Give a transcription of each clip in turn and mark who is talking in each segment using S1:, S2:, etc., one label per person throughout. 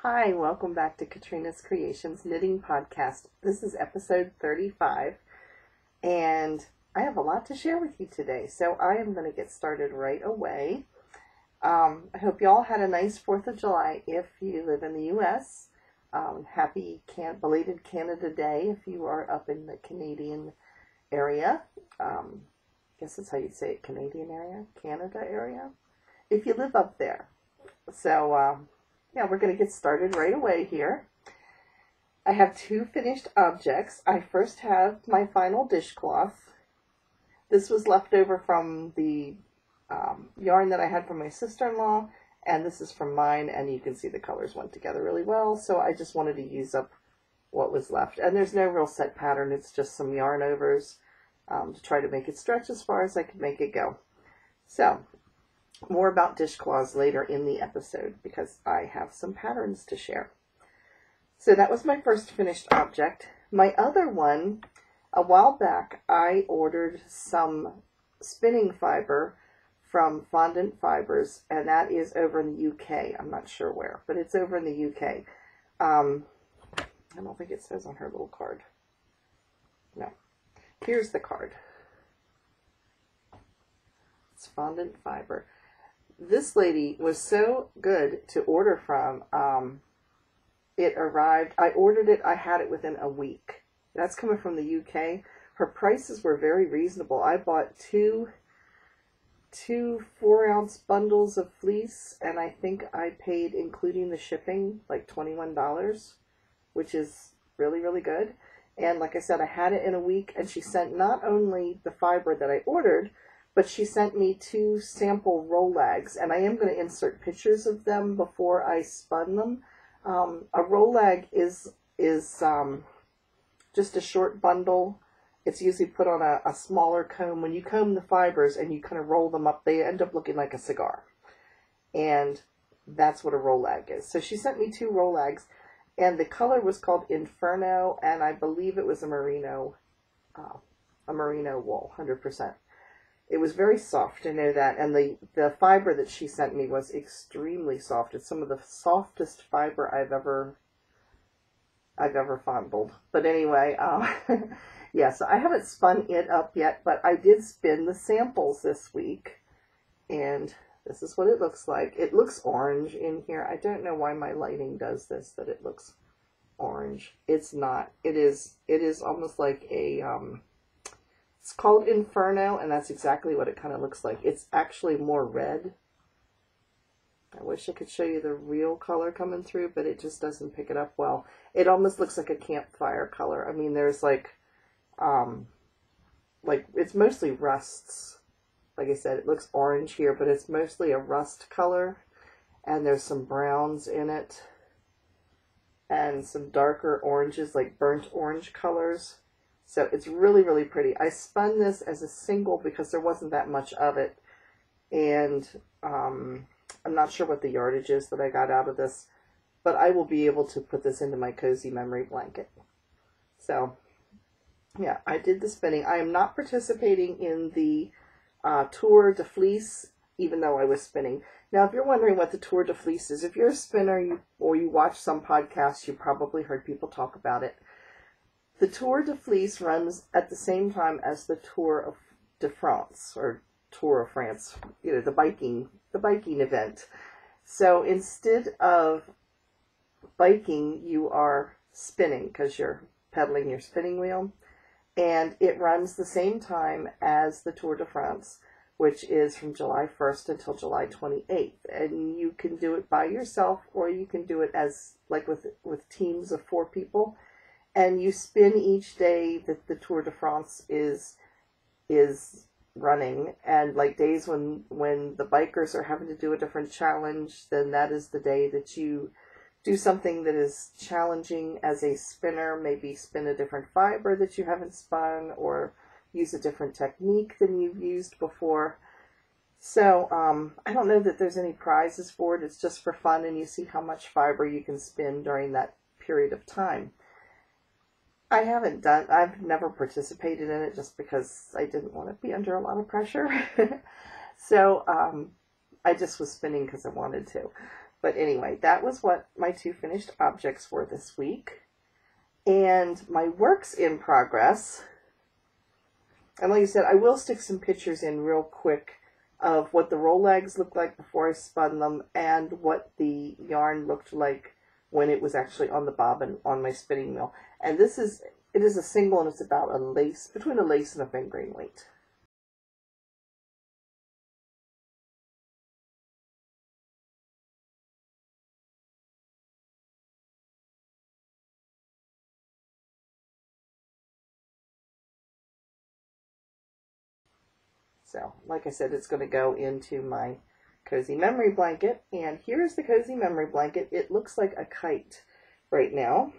S1: Hi, welcome back to Katrina's Creations Knitting Podcast. This is episode 35, and I have a lot to share with you today, so I am going to get started right away. I hope you all had a nice 4th of July if you live in the U.S. Happy belated Canada Day if you are up in the Canadian area. I guess that's how you say it, Canadian area, Canada area, if you live up there. So, yeah, we're going to get started right away here. I have two finished objects. I first have my final dishcloth. This was left over from the yarn that I had from my sister-in-law, and this is from mine, and you can see the colors went together really well, so I just wanted to use up what was left. And there's no real set pattern, it's just some yarn overs to try to make it stretch as far as I could make it go. So, more about dishcloths later in the episode because I have some patterns to share. So that was my first finished object. My other one, a while back, I ordered some spinning fiber from Fondant Fibers, and that is over in the UK. I'm not sure where, but it's over in the UK. I don't think it says on her little card. No. Here's the card. It's Fondant Fiber. This lady was so good to order from. It arrived, I ordered it, I had it within a week. That's coming from the UK. Her prices were very reasonable. I bought two 4-ounce bundles of fleece, and I think I paid, including the shipping, like $21, which is really, really good. And like I said, I had it in a week, and she sent not only the fiber that I ordered, but she sent me 2 sample rollags, and I am going to insert pictures of them before I spun them. A rollag is just a short bundle. It's usually put on a smaller comb. When you comb the fibers and you kind of roll them up, they end up looking like a cigar. And that's what a rollag is. So she sent me 2 rollags, and the color was called Inferno, and I believe it was a merino wool, 100%. It was very soft, I know that, and the fiber that she sent me was extremely soft. It's some of the softest fiber I've ever fondled. But anyway, yeah, so I haven't spun it up yet, but I did spin the samples this week, and this is what it looks like. It looks orange in here. I don't know why my lighting does this, that it looks orange. It's not. It is almost like a it's called Inferno, and that's exactly what it kind of looks like. It's actually more red. I wish I could show you the real color coming through, but it just doesn't pick it up well. It almost looks like a campfire color. I mean, there's like it's mostly rusts. Like I said, it looks orange here, but it's mostly a rust color, and there's some browns in it, and some darker oranges, like burnt orange colors. So it's really, really pretty. I spun this as a single because there wasn't that much of it. And I'm not sure what the yardage is that I got out of this, but I will be able to put this into my cozy memory blanket. So, yeah, I did the spinning. I am not participating in the Tour de Fleece, even though I was spinning. Now, if you're wondering what the Tour de Fleece is, if you're a spinner or you watch some podcasts, you probably heard people talk about it. The Tour de Fleece runs at the same time as the Tour de France, or Tour of France, you know, the biking event. So instead of biking, you are spinning because you're pedaling your spinning wheel. And it runs the same time as the Tour de France, which is from July 1st until July 28th. And you can do it by yourself, or you can do it as, like with teams of 4 people. And you spin each day that the Tour de France is running. And like days when the bikers are having to do a different challenge, then that is the day that you do something that is challenging as a spinner. Maybe spin a different fiber that you haven't spun, or use a different technique than you've used before. So I don't know that there's any prizes for it. It's just for fun, and you see how much fiber you can spin during that period of time. I've never participated in it just because I didn't want to be under a lot of pressure. So I just was spinning because I wanted to. But anyway, that was what my 2 finished objects were this week. And my works in progress, and like I said, I will stick some pictures in real quick of what the roll legs looked like before I spun them and what the yarn looked like when it was actually on the bobbin on my spinning wheel. And it is a single, and it's about a lace, between a lace and a fingering weight. So, like I said, it's going to go into my cozy memory blanket. And here's the cozy memory blanket. It looks like a kite right now.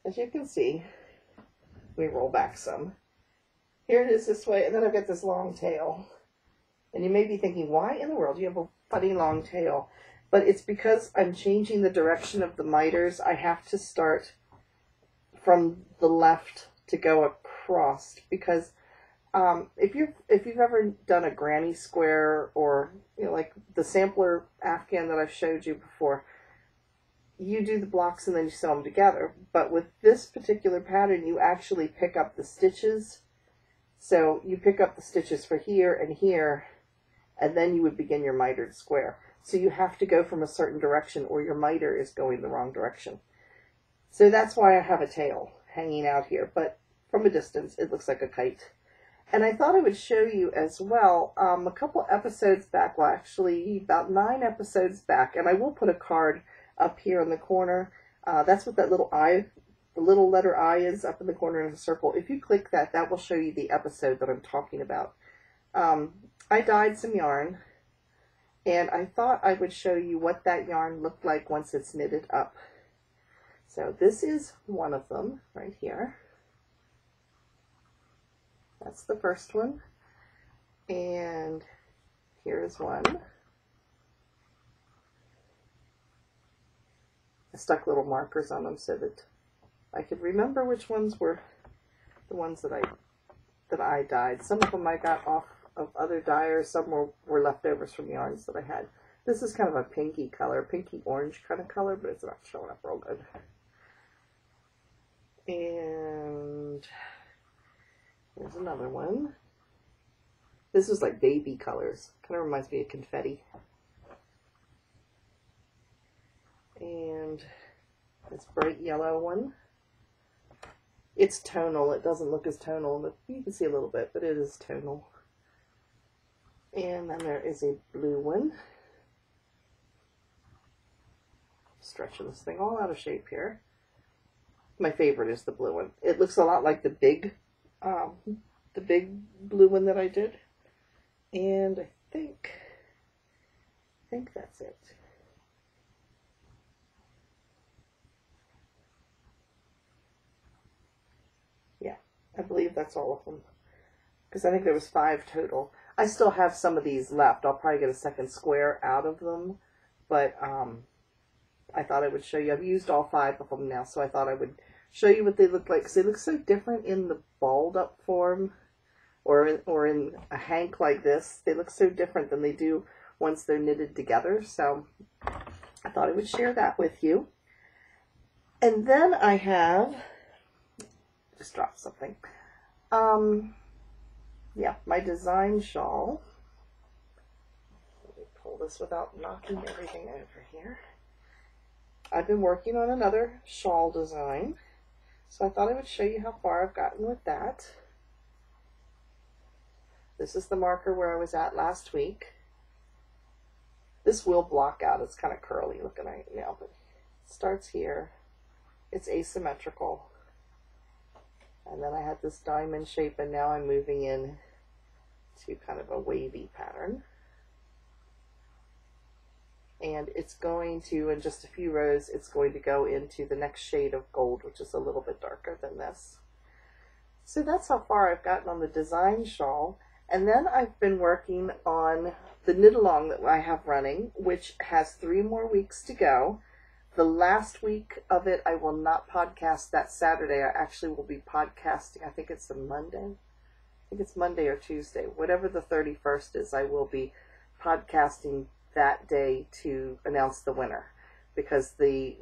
S1: As you can see, we roll back some. Here it is this way, and then I've got this long tail. And you may be thinking, why in the world do you have a funny long tail? But it's because I'm changing the direction of the miters. I have to start from the left to go across, because if you've ever done a granny square, or like the sampler afghan that I've showed you before, you do the blocks and then you sew them together. But with this particular pattern, you actually pick up the stitches. So you pick up the stitches for here and here, and then you would begin your mitered square. So you have to go from a certain direction, or your miter is going the wrong direction. So that's why I have a tail hanging out here, but from a distance it looks like a kite. And I thought I would show you as well, a couple episodes back, well actually about 9 episodes back, and I will put a card up here in the corner. That's what that little I, the little letter I is up in the corner in a circle. If you click that, that will show you the episode that I'm talking about. I dyed some yarn, and I thought I would show you what that yarn looked like once it's knitted up. So this is one of them right here. That's the first one. And here's one. I stuck little markers on them so that I could remember which ones were the ones that I dyed. Some of them I got off of other dyers. Some were leftovers from yarns that I had. This is kind of a pinky color, pinky orange kind of color, but it's not showing up real good. And here's another one. This is like baby colors. Kind of reminds me of confetti. And this bright yellow one. It's tonal. It doesn't look as tonal, but you can see a little bit, but it is tonal. And then there is a blue one. Stretching this thing all out of shape here. My favorite is the blue one. It looks a lot like the big blue one that I did. And I think that's it. Yeah, I believe that's all of them, because I think there was 5 total. I still have some of these left. I'll probably get a second square out of them, but I thought I would show you. I've used all 5 of them now, so I thought I would show you what they look like, because they look so different in the balled up form, or in a hank like this. They look so different than they do once they're knitted together, so I thought I would share that with you. And then I have, just dropped something, yeah, my design shawl. Let me pull this without knocking everything over here. I've been working on another shawl design, so I thought I would show you how far I've gotten with that. This is the marker where I was at last week. This will block out. It's kind of curly looking right now, but it starts here. It's asymmetrical. And then I had this diamond shape, and now I'm moving in to kind of a wavy pattern. And it's going to, in just a few rows, it's going to go into the next shade of gold, which is a little bit darker than this. So that's how far I've gotten on the design shawl. And then I've been working on the knit along that I have running, which has 3 more weeks to go. The last week of it, I will not podcast that Saturday. I actually will be podcasting, I think it's a Monday. I think it's Monday or Tuesday. Whatever the 31st is, I will be podcasting that day to announce the winner, because the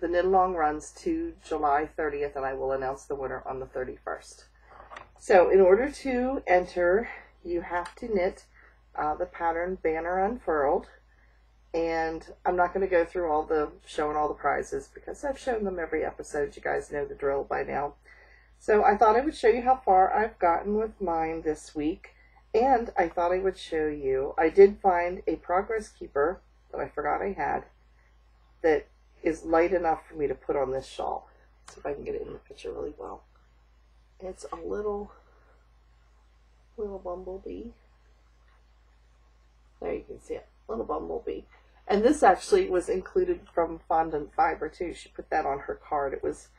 S1: knit along runs to July 30th, and I will announce the winner on the 31st. So in order to enter, you have to knit the pattern Banner Unfurled. And I'm not going to go through showing all the prizes, because I've shown them every episode. You guys know the drill by now. So I thought I would show you how far I've gotten with mine this week. And I thought I would show you, I did find a progress keeper that I forgot I had that is light enough for me to put on this shawl. Let's see if I can get it in the picture really well. It's a little bumblebee. There you can see it, little bumblebee. And this actually was included from Fondant Fiber too. She put that on her card. It was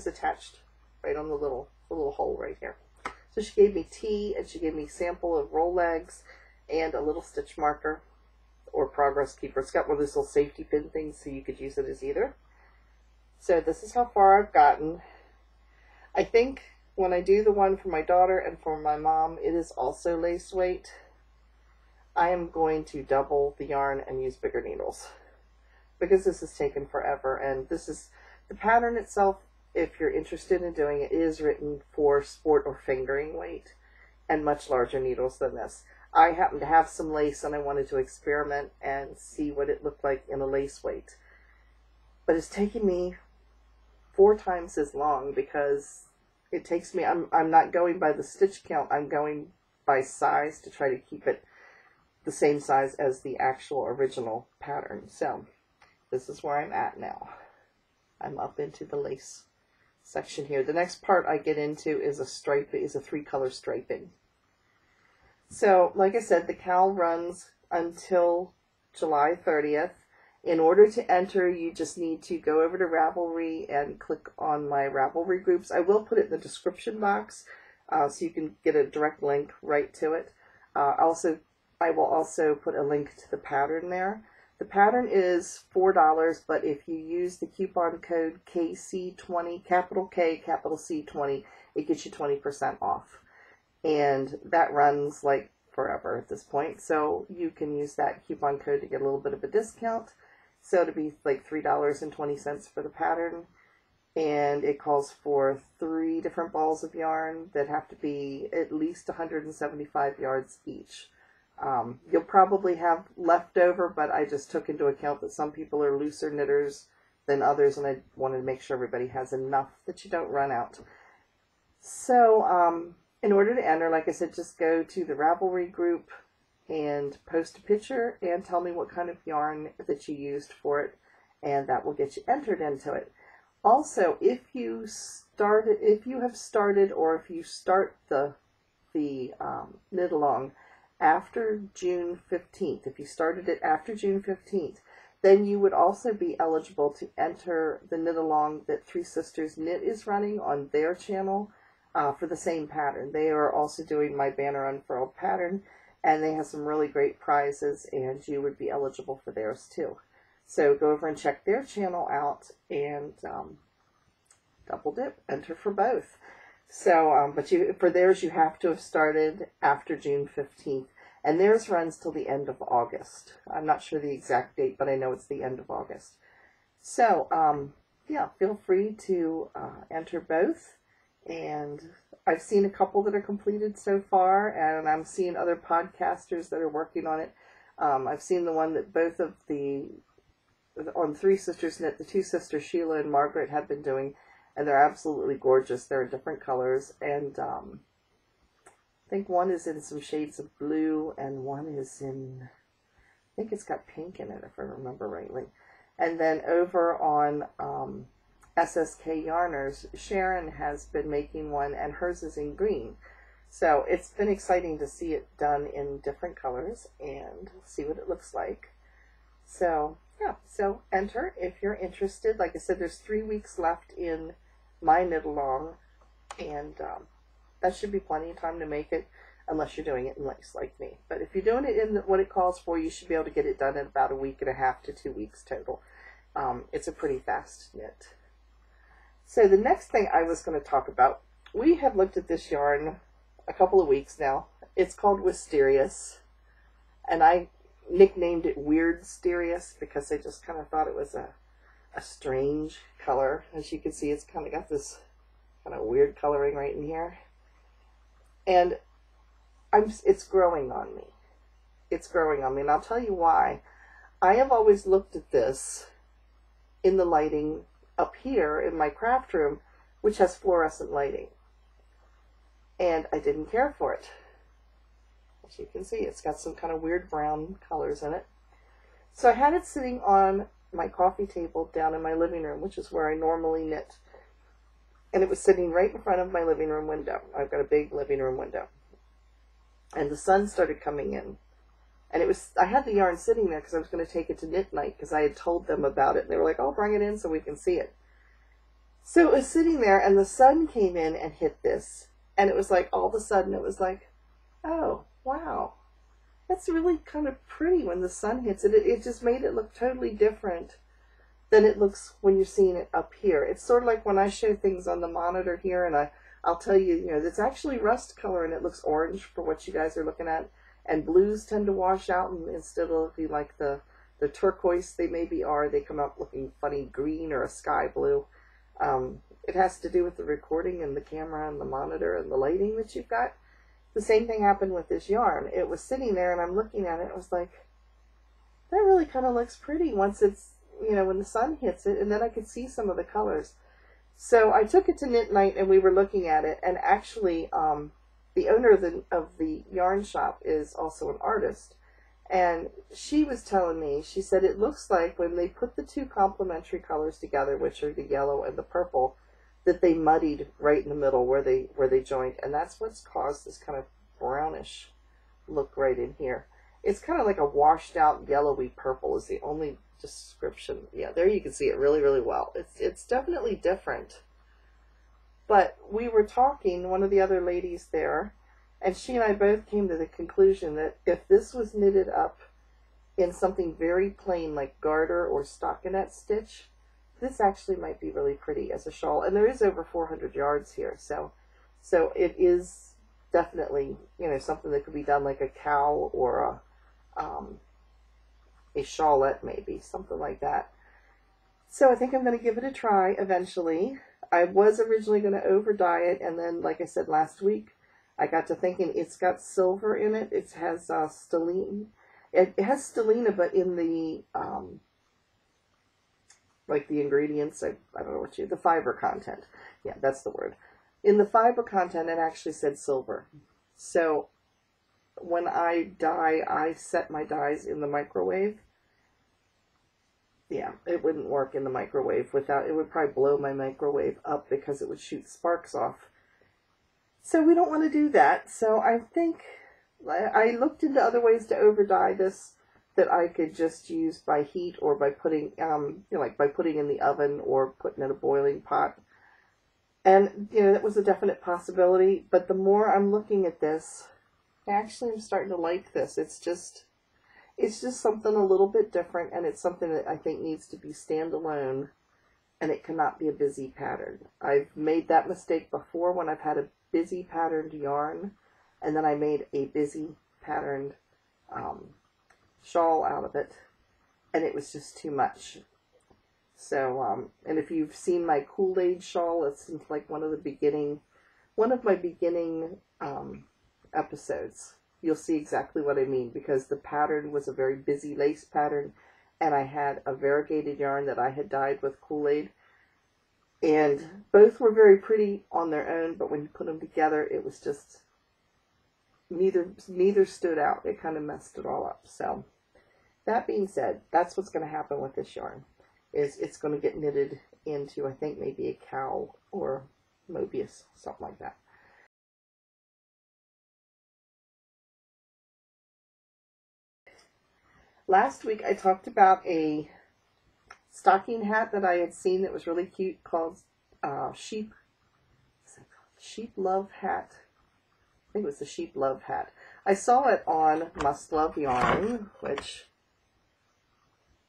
S1: attached right on the little hole right here. So she gave me tea, and she gave me a sample of roll legs and a little stitch marker or progress keeper. It's got one of those little safety pin things, so you could use it as either. So this is how far I've gotten. I think when I do the one for my daughter and for my mom, it is also lace weight. I am going to double the yarn and use bigger needles, because this has taken forever. And this is the pattern itself. If you're interested in doing it, is written for sport or fingering weight and much larger needles than this. I happen to have some lace, and I wanted to experiment and see what it looked like in a lace weight. But it's taken me 4 times as long, because it takes me, I'm not going by the stitch count, I'm going by size to try to keep it the same size as the actual original pattern. So this is where I'm at now. I'm up into the lace section here. The next part I get into is a 3-color striping. So like I said, the cowl runs until July 30th. In order to enter, you just need to go over to Ravelry and click on my Ravelry groups. I will put it in the description box, so you can get a direct link right to it. I will also put a link to the pattern there. The pattern is $4, but if you use the coupon code KC20, capital K, capital C20, it gets you 20% off. And that runs like forever at this point. So you can use that coupon code to get a little bit of a discount. So it'd be like $3.20 for the pattern. And it calls for 3 different balls of yarn that have to be at least 175 yards each. You'll probably have leftover, but I just took into account that some people are looser knitters than others, and I wanted to make sure everybody has enough that you don't run out. So in order to enter, like I said, just go to the Ravelry group and post a picture and tell me what kind of yarn that you used for it, and that will get you entered into it. Also, if you have started, or if you start the knit along after June 15th, if you started it after June 15th, then you would also be eligible to enter the knit along that Three Sisters Knit is running on their channel for the same pattern. They are also doing my Banner Unfurled pattern, and they have some really great prizes, and you would be eligible for theirs too. So go over and check their channel out and double dip, enter for both. So, but for theirs, you have to have started after June 15th. And theirs runs till the end of August. I'm not sure the exact date, but I know it's the end of August. So, yeah, feel free to enter both. And I've seen a couple that are completed so far, and I'm seeing other podcasters that are working on it. I've seen the one that both of on Three Sisters Knit, the 2 sisters, Sheila and Margaret, have been doing. And they're absolutely gorgeous. They're in different colors. And I think one is in some shades of blue, and one is in, I think it's got pink in it, if I remember rightly. And then over on SSK Yarners, Sharon has been making one, and hers is in green. So it's been exciting to see it done in different colors and see what it looks like. So, yeah, so enter if you're interested. Like I said, there's 3 weeks left in my knit along, and that should be plenty of time to make it, unless you're doing it in lace like me. But if you're doing it in what it calls for, you should be able to get it done in about 1.5 weeks to 2 weeks total. It's a pretty fast knit. So the next thing I was going to talk about, we have looked at this yarn a couple of weeks now. It's called Wisterious, and I nicknamed it Weird Mysterious because I just kind of thought it was a strange color. As you can see, it's kind of got this kind of weird coloring right in here. And it's growing on me. It's growing on me, and I'll tell you why. I have always looked at this in the lighting up here in my craft room, which has fluorescent lighting. And I didn't care for it. As you can see, it's got some kind of weird brown colors in it. So I had it sitting on my coffee table down in my living room, which is where I normally knit. And it was sitting right in front of my living room window. I've got a big living room window. And the sun started coming in. And I had the yarn sitting there because I was going to take it to knit night because I had told them about it. And they were like, oh, bring it in so we can see it. So it was sitting there, and the sun came in and hit this. And it was like, all of a sudden, it was like, oh, wow. That's really kind of pretty when the sun hits it. It just made it look totally different than it looks when you're seeing it up here. It's sort of like when I show things on the monitor here, and I'll tell you, it's actually rust color, and it looks orange for what you guys are looking at. And blues tend to wash out, and instead of looking like the turquoise they maybe are, they come out looking funny green or a sky blue. It has to do with the recording and the camera and the monitor and the lighting that you've got. The same thing happened with this yarn. It was sitting there, and I'm looking at it, it was like, that really kind of looks pretty once it's, when the sun hits it, and then I could see some of the colors. So I took it to knit night, and we were looking at it, and actually, the owner of the yarn shop is also an artist, and she was telling me, she said it looks like when they put the two complementary colors together, which are the yellow and the purple, that they muddied right in the middle where they joined, and that's what's caused this kind of brownish look right in here. It's kind of like a washed out yellowy purple is the only description. Yeah, there you can see it really, really well. It's definitely different. But we were talking, one of the other ladies there, and she and I both came to the conclusion that if this was knitted up in something very plain like garter or stockinette stitch, this actually might be really pretty as a shawl. And there is over 400 yards here, so it is definitely, something that could be done like a cowl or a shawlette maybe, something like that. So I think I'm going to give it a try eventually. I was originally going to over dye it, and then, like I said last week, I got to thinking it's got silver in it. It has stellene. It has stellina, but in the like the ingredients, I don't know the fiber content. Yeah, that's the word. In the fiber content, it actually said silver. So when I dye, I set my dyes in the microwave. Yeah, it wouldn't work in the microwave without, it would probably blow my microwave up because it would shoot sparks off. So we don't want to do that. So I think I looked into other ways to over dye this that I could just use by heat or by putting, like by putting in the oven or putting in a boiling pot. And, that was a definite possibility. But the more I'm looking at this, I actually am starting to like this. It's just something a little bit different, and it's something that I think needs to be standalone, and it cannot be a busy pattern. I've made that mistake before when I've had a busy patterned yarn, and then I made a busy patterned shawl out of it, and it was just too much. So, and if you've seen my Kool-Aid shawl, it's like one of my beginning episodes. You'll see exactly what I mean, because the pattern was a very busy lace pattern, and I had a variegated yarn that I had dyed with Kool-Aid, and both were very pretty on their own, but when you put them together, it was just, neither stood out. It kind of messed it all up. So, that being said, that's what's going to happen with this yarn, is it's going to get knitted into, I think, maybe a cowl or Mobius, something like that. Last week I talked about a stocking hat that I had seen that was really cute called Sheep Love Hat. I think it was the Sheep Love Hat. I saw it on Must Love Yarn, which,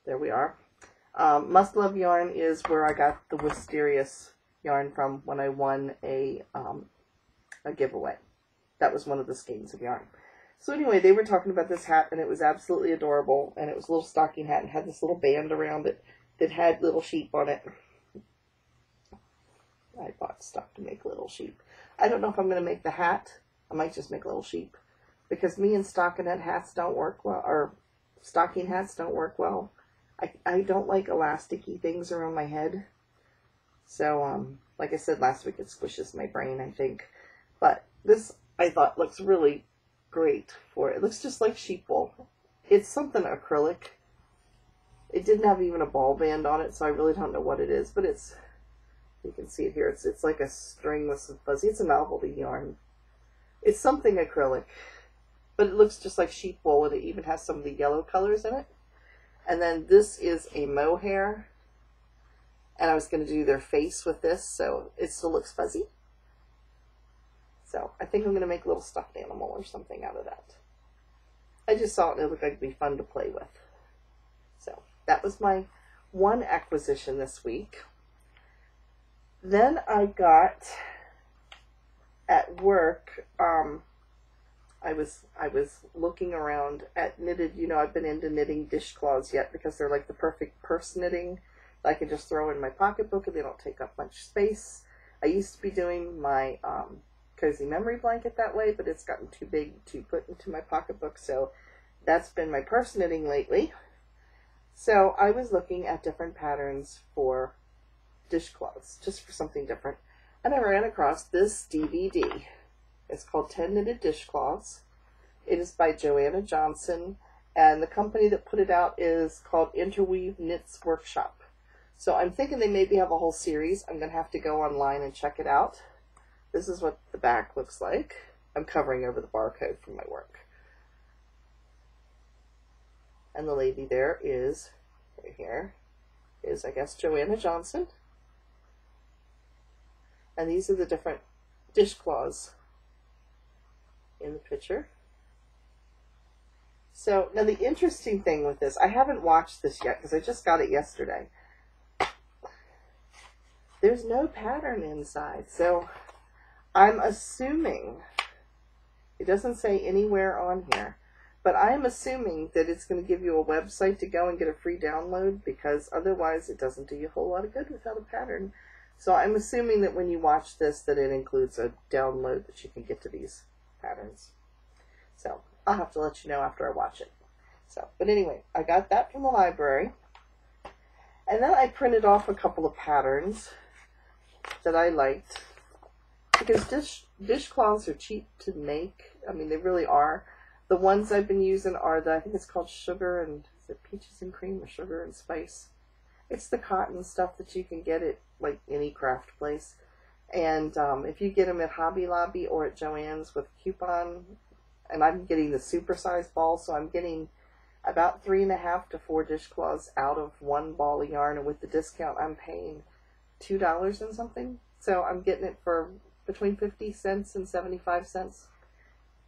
S1: there we are. Must Love Yarn is where I got the Wisterious yarn from when I won a giveaway. That was one of the skeins of yarn. So anyway, they were talking about this hat, and it was absolutely adorable, and it was a little stocking hat and had this little band around it that had little sheep on it. I bought stuff to make little sheep. I don't know if I'm going to make the hat. I might just make little sheep, because me and stockinette hats don't work well, or stocking hats don't work well. I don't like elasticy things around my head. So, like I said last week, it squishes my brain, I think. But this, I thought, looks really great for it. It looks just like sheep wool. It's something acrylic. It didn't have even a ball band on it, so I really don't know what it is. But it's, you can see it here. It's like a string with some fuzzy. It's a novelty yarn. It's something acrylic. But it looks just like sheep wool, and it even has some of the yellow colors in it. And then this is a mohair. And I was going to do their face with this, so it still looks fuzzy. So I think I'm going to make a little stuffed animal or something out of that. I just saw it and it looked like it'd be fun to play with. So that was my one acquisition this week. Then I got, at work, I was looking around at knitted, you know, I've been into knitting dishcloths yet because they're like the perfect purse knitting. I can just throw in my pocketbook and they don't take up much space. I used to be doing my cozy memory blanket that way, but it's gotten too big to put into my pocketbook, so that's been my purse knitting lately. So I was looking at different patterns for dishcloths, just for something different, and I ran across this DVD. It's called 10 Knitted Dishcloths. It is by Joanna Johnson, and the company that put it out is called Interweave Knits Workshop. So I'm thinking they maybe have a whole series. I'm going to have to go online and check it out. This is what the back looks like. I'm covering over the barcode from my work. And the lady there is, right here, is I guess Joanna Johnson. And these are the different dishcloths in the picture. So now the interesting thing with this, I haven't watched this yet because I just got it yesterday. There's no pattern inside, so I'm assuming, it doesn't say anywhere on here, but I'm assuming that it's going to give you a website to go and get a free download, because otherwise it doesn't do you a whole lot of good without a pattern. So I'm assuming that when you watch this that it includes a download that you can get to these patterns. So I'll have to let you know after I watch it. So, but anyway, I got that from the library, and then I printed off a couple of patterns that I liked, because dishcloths are cheap to make. I mean, they really are. The ones I've been using are the, I think it's called Sugar and, is it Peaches and Cream or Sugar and Spice? It's the cotton stuff that you can get at like any craft place. And if you get them at Hobby Lobby or at Joann's with coupon, and I'm getting the supersized ball, so I'm getting about 3.5 to 4 dishcloths out of one ball of yarn, and with the discount I'm paying $2 and something. So I'm getting it for between 50 cents and 75 cents.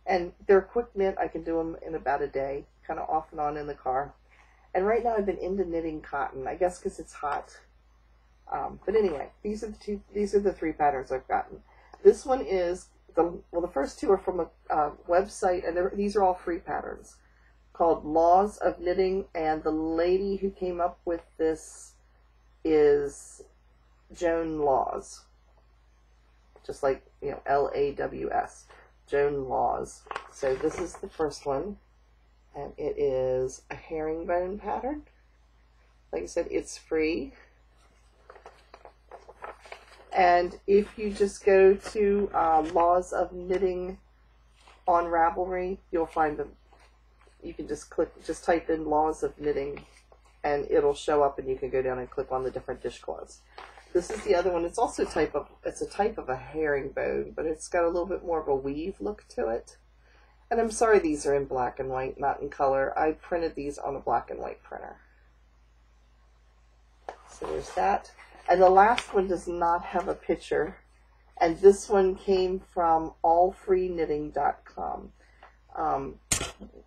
S1: And they're quick knit. I can do them in about a day, kind of off and on in the car. And right now I've been into knitting cotton, I guess because it's hot. But anyway, these are the 3 patterns I've gotten. This one is, the first 2 are from a website, and these are all free patterns, called Laws of Knitting, and the lady who came up with this is Joan Laws, just like, you know, L-A-W-S, Joan Laws. So this is the first one, and it is a herringbone pattern. Like I said, it's free. And if you just go to Laws of Knitting on Ravelry, you'll find them. You can just type in Laws of Knitting, and it'll show up, and you can go down and click on the different dishcloths. This is the other one. It's also it's a type of a herringbone, but it's got a little bit more of a weave look to it. And I'm sorry these are in black and white, not in color. I printed these on a black and white printer. So there's that. And the last one does not have a picture. And this one came from allfreeknitting.com,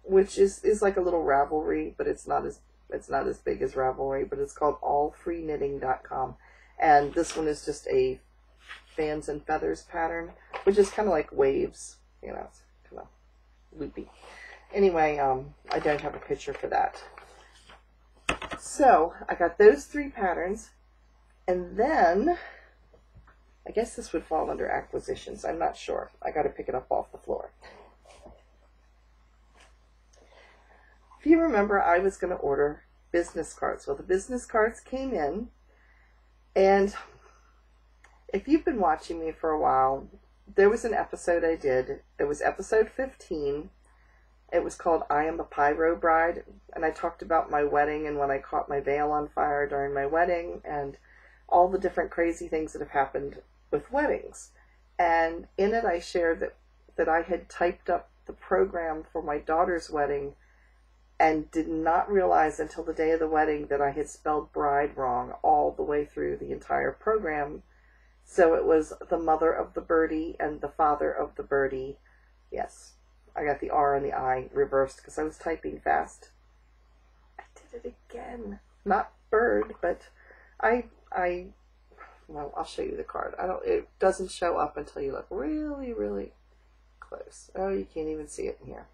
S1: which is like a little Ravelry, but it's not as big as Ravelry, but it's called allfreeknitting.com. And this one is just a fans and feathers pattern, which is kind of like waves, you know, kind of loopy. Anyway, I don't have a picture for that. So I got those 3 patterns, and then I guess this would fall under acquisitions. I'm not sure. I got to pick it up off the floor. If you remember, I was going to order business cards. Well, the business cards came in, and if you've been watching me for a while, there was an episode I did. It was episode 15. It was called I Am a Pyro Bride, and I talked about my wedding and when I caught my veil on fire during my wedding and all the different crazy things that have happened with weddings. And in it I shared that I had typed up the program for my daughter's wedding and did not realize until the day of the wedding that I had spelled bride wrong all the way through the entire program. So it was the mother of the birdie and the father of the birdie. Yes, I got the R and the I reversed because I was typing fast. I did it again. Not bird, but well, I'll show you the card. It doesn't show up until you look really, really close. Oh, you can't even see it in here.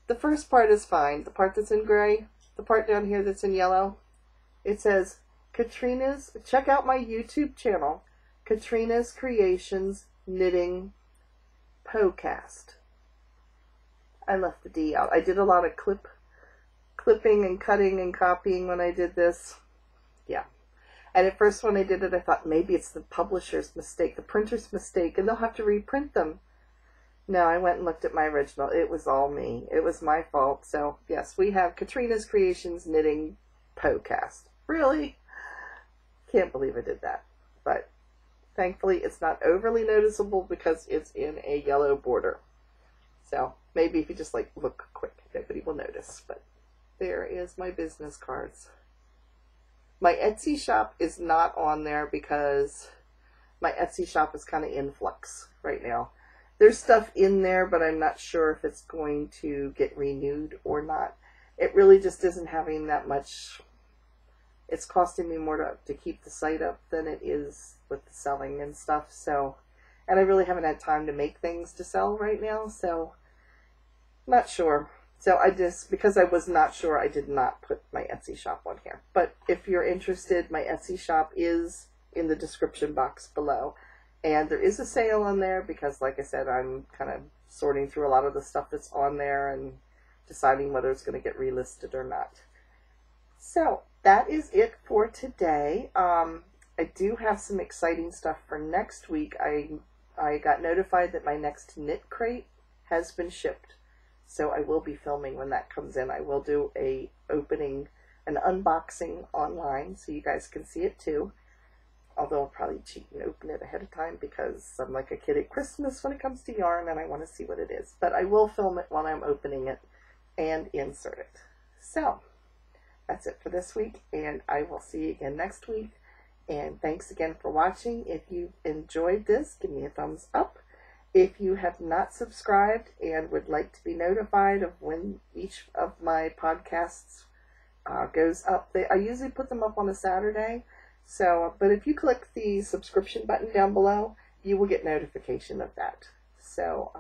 S1: The first part is fine. The part that's in gray, the part down here that's in yellow, it says, check out my YouTube channel, Katrina's Creations Knitting Pocast. I left the D out. I did a lot of clipping and cutting and copying when I did this. Yeah. And at first when I did it, I thought maybe it's the publisher's mistake, the printer's mistake, and they'll have to reprint them. No, I went and looked at my original. It was all me. It was my fault. So, yes, we have Katrina's Creations Knitting Pocast. Really? Can't believe I did that. But thankfully, it's not overly noticeable because it's in a yellow border. So, maybe if you just look quick, nobody will notice. But there is my business cards. My Etsy shop is not on there because my Etsy shop is kind of in flux right now. There's stuff in there, but I'm not sure if it's going to get renewed or not. It really just isn't having that much. It's costing me more to keep the site up than it is with the selling and stuff. So, and I really haven't had time to make things to sell right now. So, not sure. So because I was not sure, I did not put my Etsy shop on here. But if you're interested, my Etsy shop is in the description box below. And there is a sale on there because, like I said, I'm kind of sorting through a lot of the stuff that's on there and deciding whether it's going to get relisted or not. So that is it for today. I do have some exciting stuff for next week. I got notified that my next knit crate has been shipped. So I will be filming when that comes in. I will do an unboxing online so you guys can see it too. Although I'll probably cheat and open it ahead of time because I'm like a kid at Christmas when it comes to yarn and I want to see what it is. But I will film it while I'm opening it and insert it. So that's it for this week, and I will see you again next week. And thanks again for watching. If you enjoyed this, give me a thumbs up. If you have not subscribed and would like to be notified of when each of my podcasts goes up, I usually put them up on a Saturday. So, but if you click the subscription button down below, you will get notification of that. So,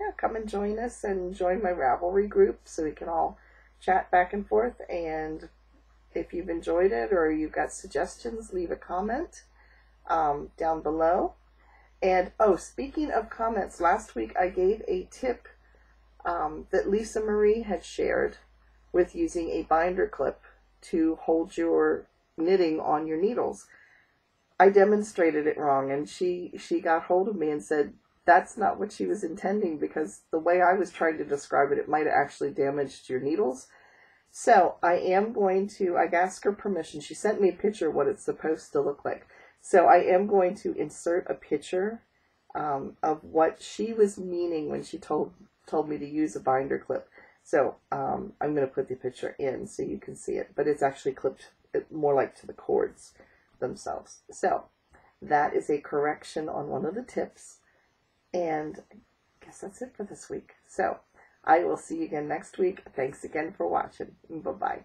S1: yeah, come and join us and join my Ravelry group so we can all chat back and forth. And if you've enjoyed it or you've got suggestions, leave a comment down below. And, oh, speaking of comments, last week I gave a tip that Lisa Marie had shared with using a binder clip to hold your knitting on your needles. I demonstrated it wrong, and she got hold of me and said that's not what she was intending, because the way I was trying to describe it, it might have actually damaged your needles. So I am going to, I asked her permission. She sent me a picture of what it's supposed to look like. So I am going to insert a picture of what she was meaning when she told me to use a binder clip. So I'm going to put the picture in so you can see it, but it's actually clipped more like to the cords themselves. So that is a correction on one of the tips, and I guess that's it for this week. So I will see you again next week. Thanks again for watching. Bye-bye.